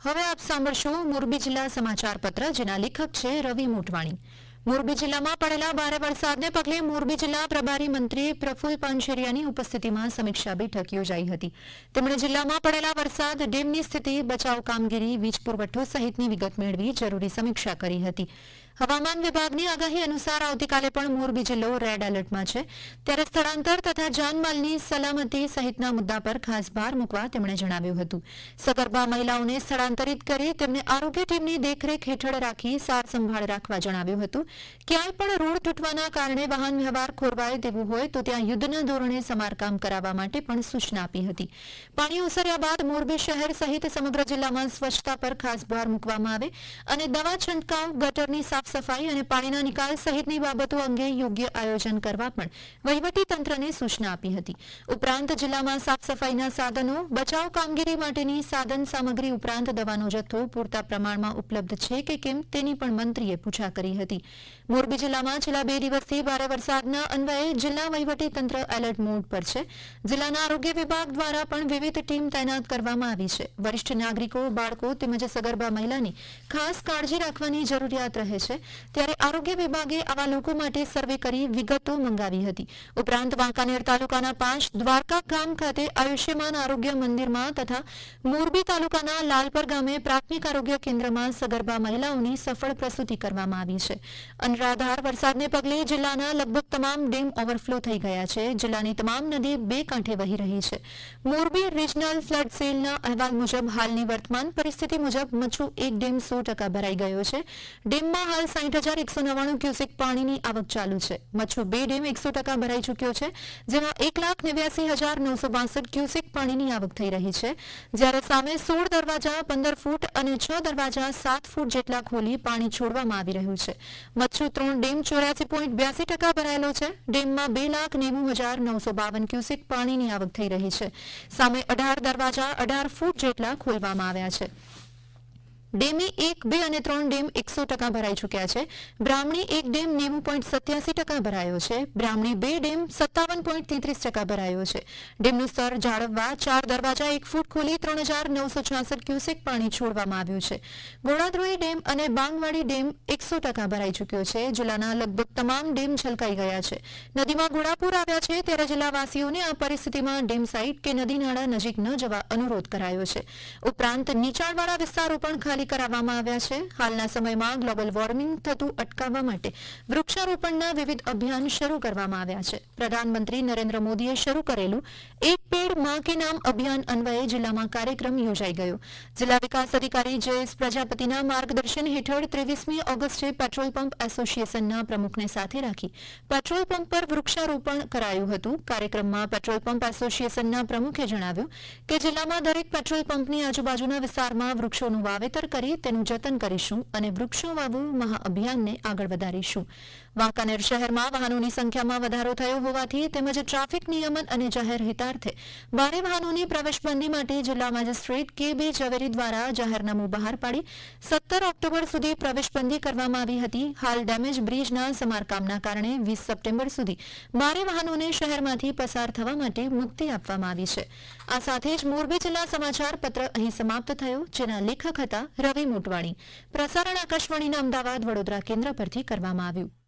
હવે આપ સાંભળશો મોરબી જિલ્લા સમાચાર પત્ર, જેના લેખક છે રવિ મોટવાણી। મોરબી જિલ્લામાં પડેલા ભારે વરસાદને પગલે મોરબી જિલ્લા પ્રભારી મંત્રી પ્રફુલ પાનછેરિયાની ઉપસ્થિતિમાં સમીક્ષા બેઠક યોજાઈ હતી। તેમણે જિલ્લામાં પડેલા વરસાદ, ડેમની સ્થિતિ, બચાવ કામગીરી, વીજ પુરવઠો સહિતની વિગત મેળવી જરૂરી સમીક્ષા કરી હતી। હવામાન વિભાગની આગાહી અનુસાર આવતીકાલે પણ મોરબી જિલ્લો રેડ એલર્ટમાં છે, ત્યારે સ્થળાંતર તથા જાનમાલની સલામતી સહિતના મુદ્દા પર ખાસ ભાર મૂકવા તેમણે જણાવ્યું હતું। સગર્ભા મહિલાઓને સ્થળાંતરિત કરી તેમને આરોગ્ય ટીમની દેખરેખ હેઠળ રાખી સાર સંભાળ રાખવા જણાવ્યું હતું। ક્યાંય પણ રોડ તૂટવાના કારણે વાહન વ્યવહાર ખોરવાય તેવું હોય તો ત્યાં યુદ્ધના ધોરણે સમારકામ કરાવવા માટે પણ સૂચના આપી હતી। પાણી ઓસર્યા બાદ મોરબી શહેર સહિત સમગ્ર જિલ્લામાં સ્વચ્છતા પર ખાસ ભાર મૂકવામાં આવે અને દવા છંટકાવ, ગટરની સાફ સફાઈ અને પાણીના નિકાલ સહિતની બાબતો અંગે યોગ્ય આયોજન કરવા પણ વહીવટી તંત્રને સૂચના આપી હતી। ઉપરાંત જિલ્લામાં સાફ સફાઈના સાધનો, બચાવ કામગીરી માટેની સાધન સામગ્રી ઉપરાંત દવાનો જથ્થો પૂરતા પ્રમાણમાં ઉપલબ્ધ છે કે કેમ તેની પણ મંત્રીએ પૂછા કરી હતી। મોરબી જિલ્લામાં છેલ્લા 2 દિવસથી ભારે વરસાદના અન્વયે જિલ્લા વહીવટી તંત્ર એલર્ટ મોડ પર છે। જિલ્લાના આરોગ્ય વિભાગ દ્વારા પણ વિવિધ ટીમ તૈનાત કરવામાં આવી છે। વરિષ્ઠ નાગરિકો, બાળકો તેમજ સગર્ભા મહિલાની ખાસ કાળજી રાખવાની જરૂરિયાત રહે છે, ત્યારે આરોગ્ય વિભાગે આવા લોકો માટે સર્વે કરી વિગતો મંગાવી હતી। ઉપરાંત વાંકાનેર તાલુકાના 5 દ્વારકા ગામ ખાતે આયુષ્યમાન આરોગ્ય મંદિરમાં તથા મોરબી તાલુકાના લાલપર ગામે પ્રાથમિક આરોગ્ય કેન્દ્રમાં સગર્ભા મહિલાઓની સફળ પ્રસૂતિ કરવામાં આવી છે। અનરાધાર વરસાદને પગલે જિલ્લાના લગભગ તમામ ડેમ ઓવરફ્લો થઈ ગયા છે। જિલ્લાની તમામ નદી 2 કાંઠે વહી રહી છે। મોરબી રિજનલ ફ્લડ સેલના અહેવાલ મુજબ હાલની વર્તમાન પરિસ્થિતિ મુજબ મચ્છુ 1 ડેમ 100% ભરાઈ ગયો છે। ડેમમાં હાલ 60,199 ક્યુસેક પાણીની આવક ચાલુ છે। મચ્છુ 2 ડેમ 100% ભરાઈ ચૂક્યો છે, જેમાં 1,89,962 ક્યુસેક પાણીની આવક થઈ રહી છે, જ્યારે સામે 16 દરવાજા 15 ફૂટ અને 6 દરવાજા 7 ફૂટ જેટલા ખોલી પાણી છોડવામાં આવી રહ્યું છે। મચ્છુ 3 ડેમ 84.82% ભરાયેલો છે। ડેમમાં 2,90,952 ક્યુસેક પાણીની આવક થઈ રહી છે, સામે 18 દરવાજા 18 ફૂટ જેટલા ખોલવામાં આવ્યા છે। ડેમી 1, 2 અને 3 ડેમ 100% ભરાઈ ચૂક્યા છે। બ્રાહ્મણી 1 ડેમ 90.87% ભરાયો છે। બ્રાહ્મણી 2 ડેમ 57.33% ભરાયો છે। ડેમનું સ્તર જાળવવા 4 દરવાજા 1 ફૂટ ખોલી 3,966 ક્યુસેક પાણી છોડવામાં આવ્યું છે। ગોળાદ્રોઈ ડેમ અને બાંગવાડી ડેમ 100% ભરાઈ ચૂક્યો છે। જિલ્લાના લગભગ તમામ ડેમ છલકાઈ ગયા છે। નદીમાં ઘોડાપૂર આવ્યા છે, ત્યારે જિલ્લાવાસીઓને આ પરિસ્થિતિમાં ડેમ સાઇટ કે નદી નાળા નજીક ન જવા અનુરોધ કરાયો છે। ઉપરાંત નીચાણવાળા વિસ્તારો પણ ખાલી કરાવવામાં આવ્યા છે। હાલના સમયમાં ગ્લોબલ વોર્મિંગ થતું અટકાવવા માટે વૃક્ષારોપણના વિવિધ અભિયાન શરૂ કરવામાં આવ્યા છે। પ્રધાનમંત્રી નરેન્દ્ર મોદીએ શરૂ કરેલું એક પેડ માં કે નામ અભિયાન અન્વયે જિલ્લામાં કાર્યક્રમ યોજાઈ ગયો। જિલ્લા વિકાસ અધિકારી જયેશ પ્રજાપતિના માર્ગદર્શન હેઠળ 23મી ઓગસ્ટે પેટ્રોલ પંપ એસોસિએશનના પ્રમુખને સાથે રાખી પેટ્રોલ પંપ પર વૃક્ષારોપણ કરાયું હતું। કાર્યક્રમમાં પેટ્રોલ પંપ એસોસિએશનના પ્રમુખે જણાવ્યું કે જિલ્લામાં દરેક પેટ્રોલ પંપની આજુબાજુના વિસ્તારમાં વૃક્ષોનું વાવેતર કરી તેનું જતન કરીશું અને વૃક્ષો વાવવું મહાઅભિયાનને આગળ વધારીશું। વાંકાનેર શહેરમાં વાહનોની સંખ્યામાં વધારો થયો હોવાથી તેમજ ટ્રાફિક નિયમન અને જાહેર હિતાર્થે ભારે વાહનોની પ્રવેશબંધી માટે જિલ્લા મેજિસ્ટ્રેટ કે.બી. ઝવેરી દ્વારા જાહેરનામું બહાર પાડી 17 ઓક્ટોબર સુધી પ્રવેશબંધી કરવામાં આવી હતી। હાલ ડેમેજ બ્રિજના સમારકામના કારણે 20 સપ્ટેમ્બર સુધી ભારે વાહનોને શહેરમાંથી પસાર થવા માટે મુક્તિ આપવામાં આવી છે। આ સાથે જ મોરબી જિલ્લા સમાચાર પત્ર અહીં સમાપ્ત થયો, જેના લેખક હતા રવિ મોટવાણી। પ્રસારણ આકાશવાણીના અમદાવાદ વડોદરા કેન્દ્ર પરથી કરવામાં આવ્યું।